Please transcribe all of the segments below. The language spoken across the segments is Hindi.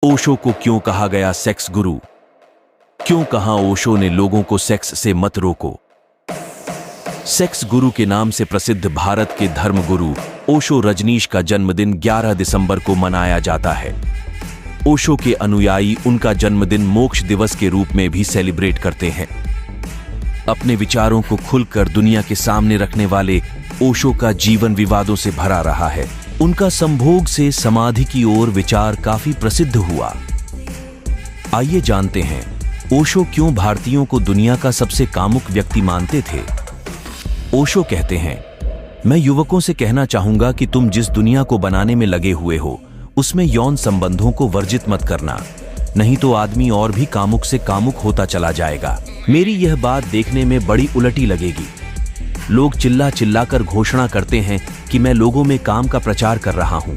ओशो को क्यों कहा गया सेक्स गुरु? क्यों कहा ओशो ने लोगों को सेक्स से मत रोको? सेक्स गुरु के नाम से प्रसिद्ध भारत के धर्म गुरु ओशो रजनीश का जन्मदिन 11 दिसंबर को मनाया जाता है। ओशो के अनुयायी उनका जन्मदिन मोक्ष दिवस के रूप में भी सेलिब्रेट करते हैं। अपने विचारों को खुलकर दुनिया के सामने रखने वाले ओशो का जीवन विवादों से भरा रहा है। उनका संभोग से समाधि की ओर विचार काफी प्रसिद्ध हुआ। आइए जानते हैं ओशो क्यों भारतीयों को दुनिया का सबसे कामुक व्यक्ति मानते थे। ओशो कहते हैं, मैं युवकों से कहना चाहूंगा कि तुम जिस दुनिया को बनाने में लगे हुए हो उसमें यौन संबंधों को वर्जित मत करना, नहीं तो आदमी और भी कामुक से कामुक होता चला जाएगा। मेरी यह बात देखने में बड़ी उलटी लगेगी। लोग चिल्ला चिल्लाकर घोषणा करते हैं कि मैं लोगों में काम का प्रचार कर रहा हूं।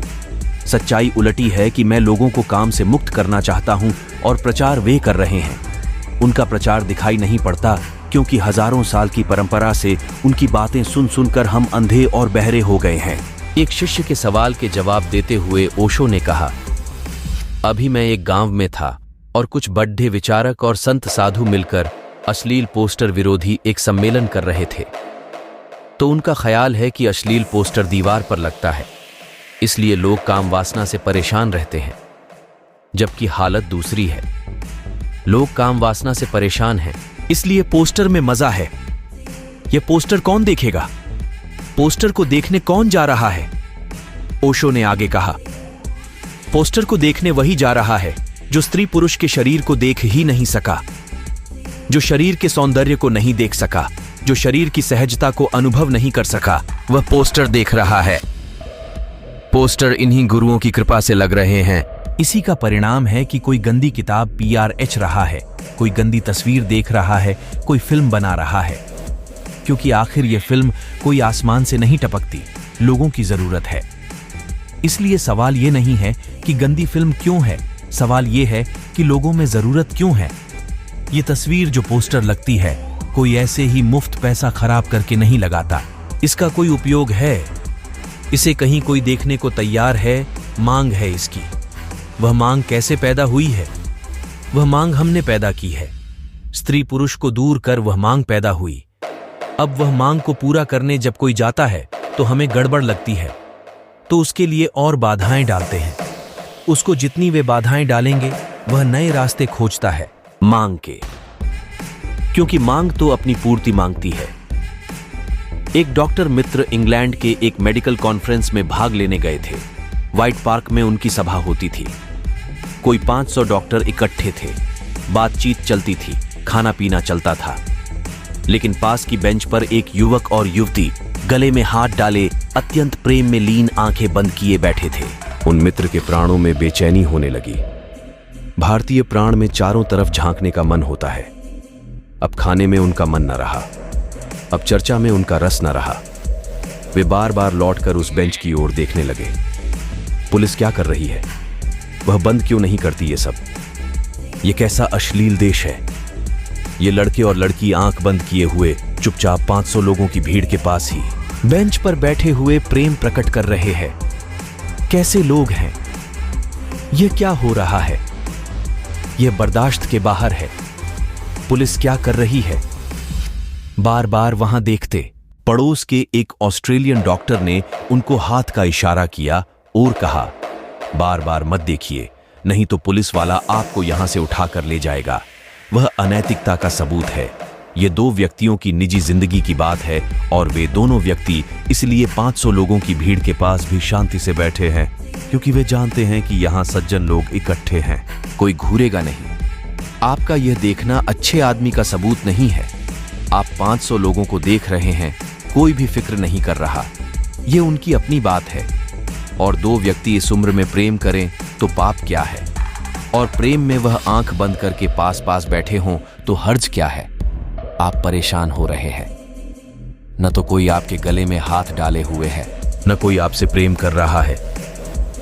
सच्चाई उलटी है कि मैं लोगों को काम से मुक्त करना चाहता हूं और प्रचार वे कर रहे हैं। उनका प्रचार दिखाई नहीं पड़ता क्योंकि हजारों साल की परंपरा से उनकी बातें सुन सुनकर हम अंधे और बहरे हो गए हैं। एक शिष्य के सवाल के जवाब देते हुए ओशो ने कहा, अभी मैं एक गांव में था और कुछ बड्ढे विचारक और संत साधु मिलकर अश्लील पोस्टर विरोधी एक सम्मेलन कर रहे थे। तो उनका ख्याल है कि अश्लील पोस्टर दीवार पर लगता है, इसलिए लोग काम वासना से परेशान रहते हैं, जबकि हालत दूसरी है। लोग काम वासना से परेशान हैं, इसलिए पोस्टर में मजा है। यह पोस्टर कौन देखेगा? पोस्टर को देखने कौन जा रहा है? ओशो ने आगे कहा, पोस्टर को देखने वही जा रहा है जो स्त्री पुरुष के शरीर को देख ही नहीं सका, जो शरीर के सौंदर्य को नहीं देख सका, जो शरीर की सहजता को अनुभव नहीं कर सका, वह पोस्टर देख रहा है। पोस्टर इन्हीं गुरुओं की कृपा से लग रहे हैं। इसी का परिणाम है कि कोई गंदी किताब PRH रहा है, कोई गंदी तस्वीर देख रहा है, कोई फिल्म बना रहा है, क्योंकि आखिर यह फिल्म कोई आसमान से नहीं टपकती, लोगों की जरूरत है। इसलिए सवाल यह नहीं है कि गंदी फिल्म क्यों है, सवाल यह है कि लोगों में जरूरत क्यों है। ये तस्वीर जो पोस्टर लगती है, कोई ऐसे ही मुफ्त पैसा खराब करके नहीं लगाता। इसका कोई उपयोग है, इसे कहीं कोई देखने को तैयार है, मांग है इसकी। वह मांग कैसे पैदा हुई है? वह मांग हमने पैदा की है। स्त्री पुरुष को दूर कर वह मांग पैदा हुई। अब वह मांग को पूरा करने जब कोई जाता है तो हमें गड़बड़ लगती है, तो उसके लिए और बाधाएं डालते हैं। उसको जितनी वे बाधाएं डालेंगे वह नए रास्ते खोजता है मांग के, क्योंकि मांग तो अपनी पूर्ति मांगती है। एक डॉक्टर मित्र इंग्लैंड के एक मेडिकल कॉन्फ्रेंस में भाग लेने गए थे। व्हाइट पार्क में उनकी सभा होती थी। कोई 500 डॉक्टर इकट्ठे थे। बातचीत चलती थी, खाना पीना चलता था। लेकिन पास की बेंच पर एक युवक और युवती गले में हाथ डाले अत्यंत प्रेम में लीन आंखें बंद किए बैठे थे। उन मित्र के प्राणों में बेचैनी होने लगी। भारतीय प्राण में चारों तरफ झांकने का मन होता है। अब खाने में उनका मन न रहा, अब चर्चा में उनका रस न रहा। वे बार बार लौटकर उस बेंच की ओर देखने लगे। पुलिस क्या कर रही है? वह बंद क्यों नहीं करती ये सब? ये कैसा अश्लील देश है? ये लड़के और लड़की आंख बंद किए हुए चुपचाप 500 लोगों की भीड़ के पास ही बेंच पर बैठे हुए प्रेम प्रकट कर रहे हैं। कैसे लोग हैं? यह क्या हो रहा है? यह बर्दाश्त के बाहर है। पुलिस क्या कर रही है? बार बार वहां देखते। पड़ोस के एक ऑस्ट्रेलियन डॉक्टर ने उनको हाथ का इशारा किया और कहा, बार बार मत देखिए, नहीं तो पुलिस वाला आपको यहां से उठाकर ले जाएगा। वह अनैतिकता का सबूत है। ये 2 व्यक्तियों की निजी जिंदगी की बात है और वे दोनों व्यक्ति इसलिए 500 लोगों की भीड़ के पास भी शांति से बैठे हैं, क्योंकि वे जानते हैं कि यहां सज्जन लोग इकट्ठे हैं। कोई घूरेगा नहीं। आपका यह देखना अच्छे आदमी का सबूत नहीं है। आप 500 लोगों को देख रहे हैं, कोई भी फिक्र नहीं कर रहा। ये उनकी अपनी बात है। और 2 व्यक्ति इस उम्र में प्रेम करें तो पाप क्या है? और प्रेम में वह आंख बंद करके पास पास बैठे हों तो हर्ज क्या है? आप परेशान हो रहे हैं। न तो कोई आपके गले में हाथ डाले हुए है, न कोई आपसे प्रेम कर रहा है।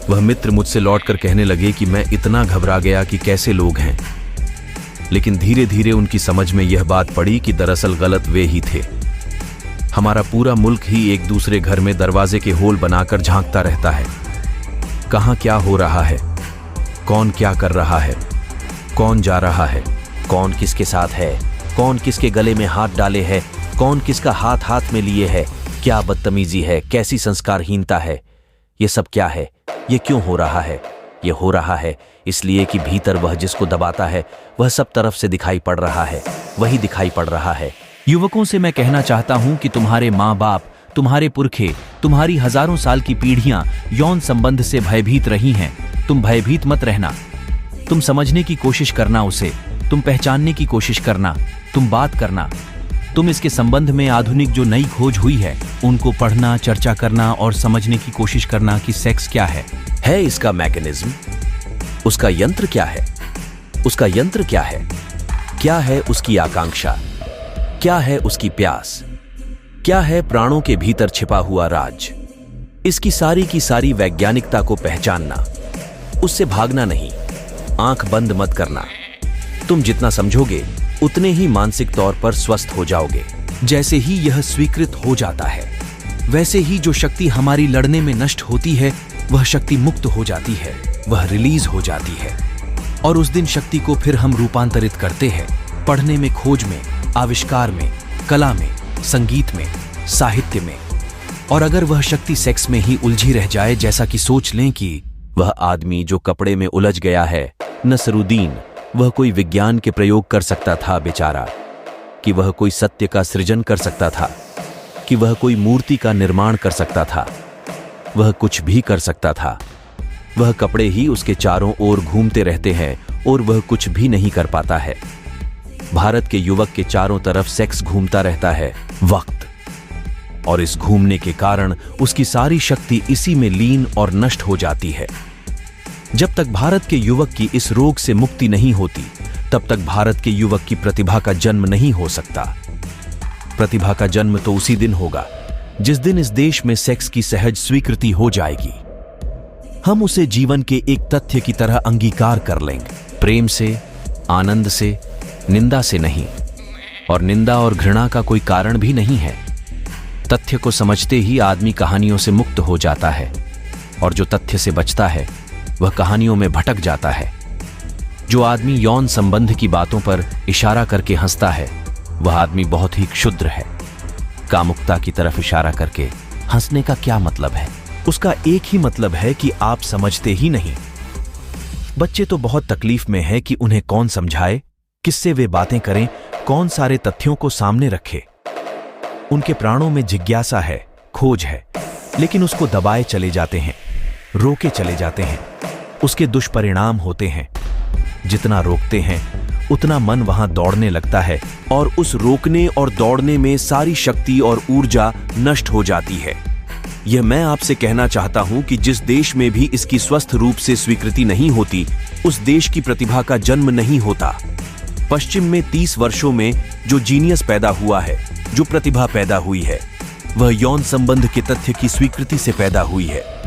वह मित्र मुझसे लौटकर कहने लगे कि मैं इतना घबरा गया कि कैसे लोग हैं। लेकिन धीरे धीरे उनकी समझ में यह बात पड़ी कि दरअसल गलत वे ही थे। हमारा पूरा मुल्क ही एक दूसरे घर में दरवाजे के होल बनाकर झांकता रहता है। कहां क्या हो रहा है, कौन क्या कर रहा है, कौन जा रहा है, कौन किसके साथ है, कौन किसके गले में हाथ डाले है, कौन किसका हाथ हाथ में लिए है, क्या बदतमीजी है, कैसी संस्कारहीनता है। ये सब क्या है, ये क्यों हो रहा है? ये हो रहा है इसलिए कि भीतर वह जिसको दबाता है वह सब तरफ से दिखाई पड़ रहा है, वही दिखाई पड़ रहा है। युवकों से मैं कहना चाहता हूं कि तुम्हारे माँ बाप, तुम्हारे पुरखे, तुम्हारी हजारों साल की पीढ़ियां यौन संबंध से भयभीत रही हैं। तुम भयभीत मत रहना, तुम समझने की कोशिश करना, उसे तुम पहचानने की कोशिश करना, तुम बात करना, तुम इसके संबंध में आधुनिक जो नई खोज हुई है उनको पढ़ना, चर्चा करना और समझने की कोशिश करना कि सेक्स क्या है इसका मैकेनिज्म, उसका यंत्र क्या है, उसका यंत्र क्या है, क्या है उसकी आकांक्षा, क्या है उसकी प्यास, क्या है प्राणों के भीतर छिपा हुआ राज। इसकी सारी की सारी वैज्ञानिकता को पहचानना, उससे भागना नहीं, आंख बंद मत करना। तुम जितना समझोगे उतने ही मानसिक तौर पर स्वस्थ हो जाओगे। जैसे ही यह स्वीकृत हो जाता है वैसे ही जो शक्ति हमारी लड़ने में नष्ट होती है वह शक्ति मुक्त हो जाती है, वह रिलीज हो जाती है। और उस दिन शक्ति को फिर हम रूपांतरित करते हैं पढ़ने में, खोज में, आविष्कार में, कला में, संगीत में, साहित्य में। और अगर वह शक्ति सेक्स में ही उलझी रह जाए, जैसा कि सोच लें कि वह आदमी जो कपड़े में उलझ गया है, नसरुद्दीन, वह कोई विज्ञान के प्रयोग कर सकता था बेचारा, कि वह कोई सत्य का सृजन कर सकता था, कि वह कोई मूर्ति का निर्माण कर सकता था, वह कुछ भी कर सकता था। वह कपड़े ही उसके चारों ओर घूमते रहते हैं और वह कुछ भी नहीं कर पाता है। भारत के युवक के चारों तरफ सेक्स घूमता रहता है वक्त, और इस घूमने के कारण उसकी सारी शक्ति इसी में लीन और नष्ट हो जाती है। जब तक भारत के युवक की इस रोग से मुक्ति नहीं होती तब तक भारत के युवक की प्रतिभा का जन्म नहीं हो सकता। प्रतिभा का जन्म तो उसी दिन होगा जिस दिन इस देश में सेक्स की सहज स्वीकृति हो जाएगी। हम उसे जीवन के एक तथ्य की तरह अंगीकार कर लेंगे, प्रेम से, आनंद से, निंदा से नहीं। और निंदा और घृणा का कोई कारण भी नहीं है। तथ्य को समझते ही आदमी कहानियों से मुक्त हो जाता है, और जो तथ्य से बचता है वह कहानियों में भटक जाता है। जो आदमी यौन संबंध की बातों पर इशारा करके हंसता है वह आदमी बहुत ही क्षुद्र है। कामुकता की तरफ इशारा करके हंसने का क्या मतलब है? उसका एक ही मतलब है कि आप समझते ही नहीं। बच्चे तो बहुत तकलीफ में है कि उन्हें कौन समझाए, किससे वे बातें करें, कौन सारे तथ्यों को सामने रखे। उनके प्राणों में जिज्ञासा है, खोज है, लेकिन उसको दबाए चले जाते हैं, रोके चले जाते हैं। उसके दुष्परिणाम होते हैं। जितना रोकते हैं उतना मन वहां दौड़ने लगता है, और उस रोकने और दौड़ने में सारी शक्ति और ऊर्जा नष्ट हो जाती है। यह मैं आपसे कहना चाहता हूं कि जिस देश में भी इसकी स्वस्थ रूप से स्वीकृति नहीं होती, उस देश की प्रतिभा का जन्म नहीं होता। पश्चिम में 30 वर्षों में जो जीनियस पैदा हुआ है, जो प्रतिभा पैदा हुई है, वह यौन संबंध के तथ्य की स्वीकृति से पैदा हुई है।